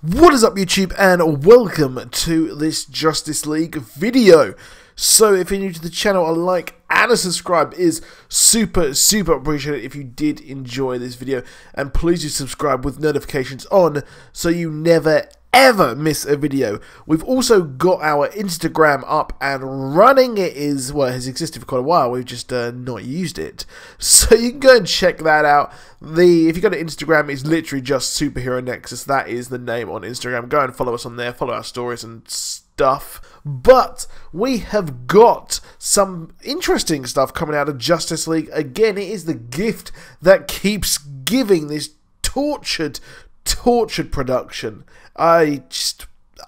What is up, YouTube, and welcome to this Justice League video. So if you're new to the channel, a like and a subscribe is super appreciated if you did enjoy this video, and please do subscribe with notifications on so you never ever miss a video. We've also got our Instagram up and running. It has existed for quite a while. We've just not used it, so you can go and check that out. If you go to Instagram, it's literally just Superheronexus. That is the name on Instagram. Go and follow us on there, follow our stories and stuff. But we have got some interesting stuff coming out of Justice League. Again, it is the gift that keeps giving, this tortured production. I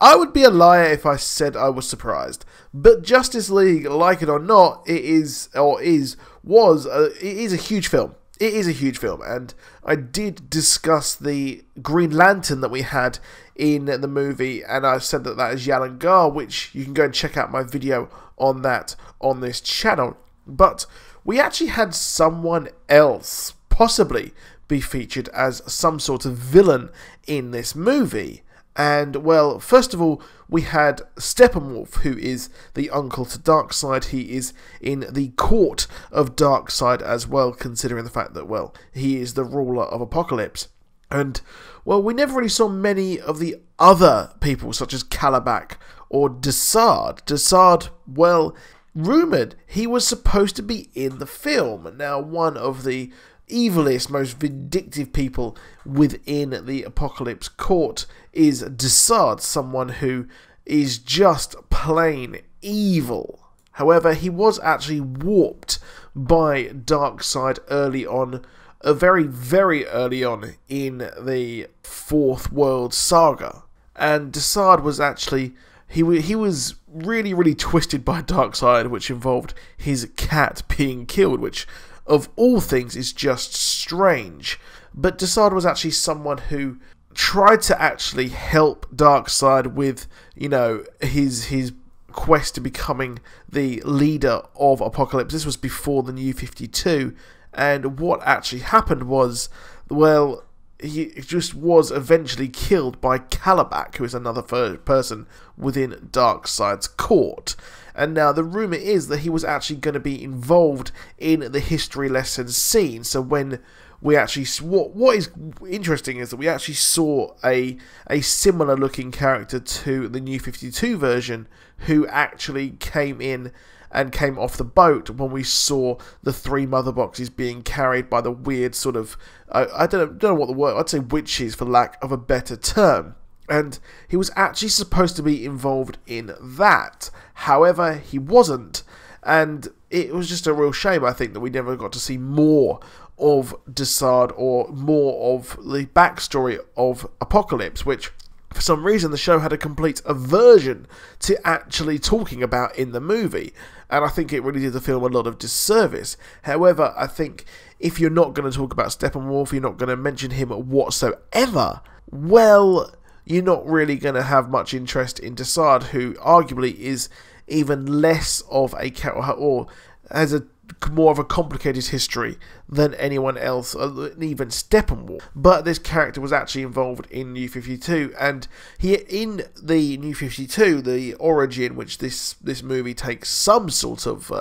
would be a liar if I said I was surprised. But Justice League, like it or not, it is a huge film. It is a huge film, and I did discuss the Green Lantern that we had in the movie, and I said that is Yalan Gar, which you can go and check out my video on that on this channel. But we actually had someone else possibly be featured as some sort of villain in this movie. And, well, first of all, we had Stefan Wolfe, who is the uncle to Darkseid. He is in the court of Darkseid as well, considering the fact that, well, he is the ruler of Apocalypse. And, well, we never really saw many of the other people, such as Kalibak or Desaad. Desaad, well, rumoured he was supposed to be in the film. Now, one of the evilest, most vindictive people within the Apocalypse court is Desaad, someone who is just plain evil. However, he was actually warped by Darkseid early on, very early on in the Fourth World Saga. And Desaad was actually, he was really twisted by Darkseid, which involved his cat being killed, which of all things is just strange. But Desaad was actually someone who tried to actually help Darkseid with, you know, his quest to becoming the leader of Apocalypse. This was before the New 52, and what actually happened was, well, he just was eventually killed by Kalibak, who is another person within Darkseid's court. And now the rumour is that he was actually going to be involved in the history lesson scene. So when we actually, what is interesting is that we actually saw a similar looking character to the New 52 version, who actually came in and came off the boat when we saw the three mother boxes being carried by the weird sort of, I don't know what the word, I'd say witches for lack of a better term. And he was actually supposed to be involved in that. However, he wasn't. And it was just a real shame, I think, that we never got to see more of Desaad or more of the backstory of Apocalypse, which for some reason the show had a complete aversion to actually talking about in the movie. And I think it really did the film a lot of disservice. However, I think if you're not going to talk about Stefan Wolfe, you're not going to mention him whatsoever, well, you're not really going to have much interest in Desaad, who arguably is even less of a character, or has a more of a complicated history than anyone else, even Stefan Wolfe. But this character was actually involved in New 52, and he, in the New 52, the origin which this movie takes some sort of,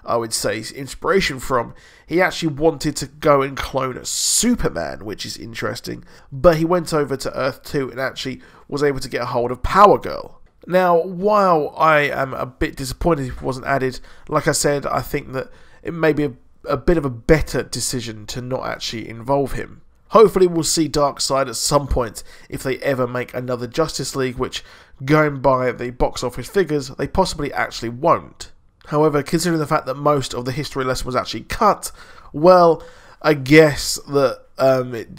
I would say, inspiration from, he actually wanted to go and clone Superman, which is interesting, but he went over to Earth 2 and actually was able to get a hold of Power Girl. Now, while I am a bit disappointed it wasn't added, like I said, I think that it may be a bit of a better decision to not actually involve him. Hopefully we'll see Darkseid at some point if they ever make another Justice League, which, going by the box office figures, they possibly actually won't. However, considering the fact that most of the history lesson was actually cut, well, I guess that it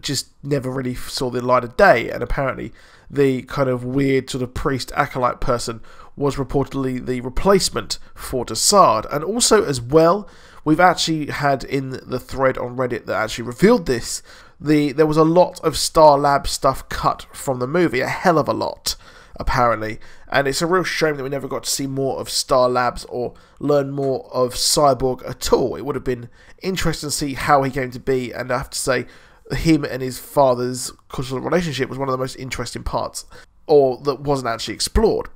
just never really saw the light of day, and apparently the kind of weird sort of priest acolyte person was reportedly the replacement for Desaad. And also as well, we've actually had in the thread on Reddit that actually revealed this, there was a lot of Star Lab stuff cut from the movie, a hell of a lot, apparently, and it's a real shame that we never got to see more of Star Labs or learn more of Cyborg at all. It would have been interesting to see how he came to be, and I have to say, him and his father's cultural relationship was one of the most interesting parts, or that wasn't actually explored.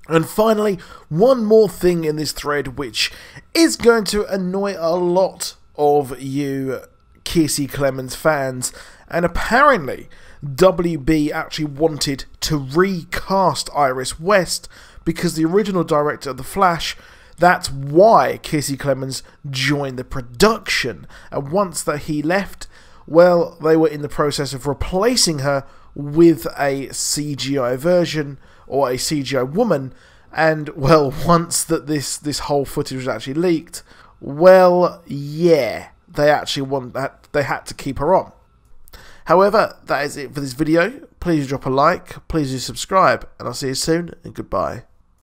And finally, one more thing in this thread which is going to annoy a lot of you Kiersey Clemens fans, and apparently WB actually wanted to recast Iris West because the original director of The Flash, that's why Kiersey Clemens joined the production, and once that he left, well, they were in the process of replacing her with a CGI version, or a CGI woman, and, well, once that this whole footage was actually leaked, well, yeah, they had to keep her on. However, that is it for this video. Please drop a like, please do subscribe, and I'll see you soon, and goodbye.